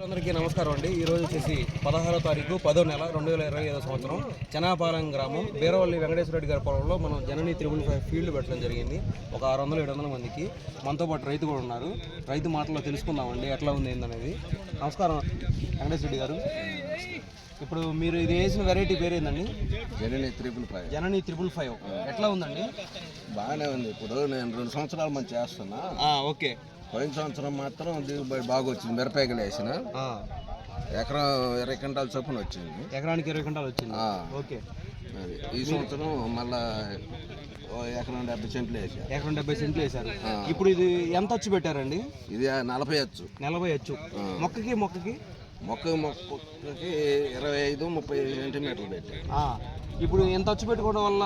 అందరికీ నమస్కారం అండి. ఈరోజు వచ్చేసి 16వ తారీఖు 10వ నెల 2025 సంవత్సరం చెనాపాలెం గ్రామం బీరవల్లి వెంకటేశ్వర రెడ్డి గారి పొలంలో మనం జనని 355 ఫీల్డ్ పెట్టడం జరిగింది. ఒక 600-700 మందికి. మనతో పాటు రైతు కూడా ఉన్నారు. రైతు మాటల్లో తెలుసుకుందామండి ఎట్లా ఉంది ఏందనేది. నమస్కారం వెంకటేశ్వర రెడ్డి గారు. ఇప్పుడు మీరు ఇది వేసిన వెరైటీ పేరు ఏందండి? జనని 355. జనని 355 ఎట్లా ఉందండి? బాగానే ఉంది. ఇప్పుడు నేను 2 సంవత్సరాలు మంచి చేస్తున్నా. ఓకే. పోయిన సంవత్సరం మాత్రం దిగుబడి బాగా వచ్చింది. మిరపకాయలు వేసిన ఎకరం 20 క్వింటాల చొప్పున వచ్చింది. ఎకరానికి 20 క్వింటాలు వచ్చింది. ఓకే. ఈ సంవత్సరం మళ్ళా ఎకరం 70 సెంట్లు వేసారు. ఎకరం 70 సెంట్లు వేసారు. ఇప్పుడు ఇది ఎంత అచ్చు పెట్టారండి? ఇది 40 అచ్చు. 40 అచ్చు. మొక్కకి మొక్కకి 25-30 సెంటీమీటర్లు పెట్టారు. ఇప్పుడు ఎంత అచ్చు పెట్టుకోవడం వల్ల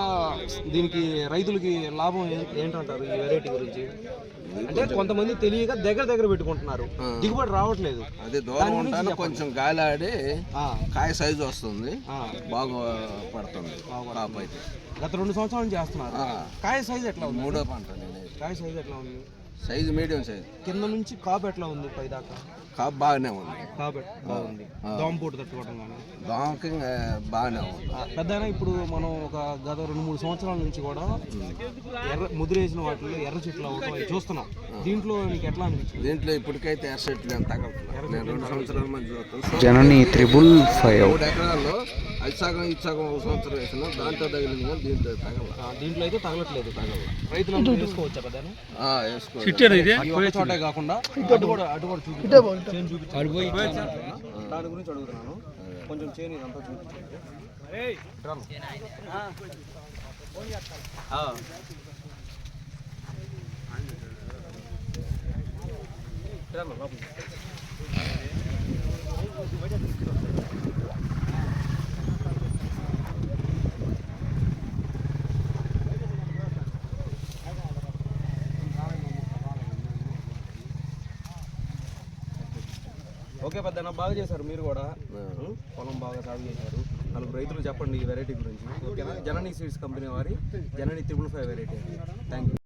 దీనికి రైతులకి లాభం ఏంటంటారు ఈ వెరైటీ గురించి? అంటే కొంతమంది తెలియక దగ్గర పెట్టుకుంటున్నారు, దిగుబడి రావట్లేదు. అదే దూరం ఉంటాను, కొంచెం గాలి ఆడి కాయ సైజు వస్తుంది, బాగా పడుతుంది. గత 2 సంవత్సరాల నుంచి చేస్తున్నారు. కాయ సైజు ఎట్లా ఉంది? 3వ పంట. కాయ సైజు ఎట్లా ఉంది? Size medium size. కింద నుంచి కాపు ఎట్లా ఉంది? పై దాకా కాపు బాగానే ఉంది. కాపు బాగుంది. దోమపోటు తట్టుకోవడం కానీ దోమకి బాగానే ఉంది. పెద్దయినా ఇప్పుడు మనం ఒక గత 2-3 సంవత్సరాల నుంచి కూడా ముద్రేసిన వాటిలో ఎర్ర చెట్లు అవ్వడం చూస్తున్నాం. దీంట్లో నీకు ఎట్లా అనిపించింది? దీంట్లో ఇప్పటికైతే ఎర్ర చెట్లు ఏం తగలట్లేదు. నేను 2 సంవత్సరాల మంది చూస్తాను. జనని 355 3 ఎకరాల్లో అది సగం ఇది సగం 1 సంవత్సరం వేసిన దాంట్లో తగిలింది, కానీ దీంట్లో తగల. దీంట్లో అయితే తగలట్లేదు. రైతులు వేసుకోవచ్చా? పెద్ద వేసుకో చోటే కాకుండా అటు కూడా చూపించాను. దాని గురించి అడుగుతున్నాను. కొంచెం చేను ఇదంతా చూపించండి. ఓకే పెద్దన్న, బాగా చేశారు మీరు కూడా. పొలం బాగా సాగు చేశారు. 4 రైతులు చెప్పండి ఈ వెరైటీ గురించి. ఓకేనా? జనని సీడ్స్ కంపెనీ వారి జనని 355 వెరైటీ. Thank you.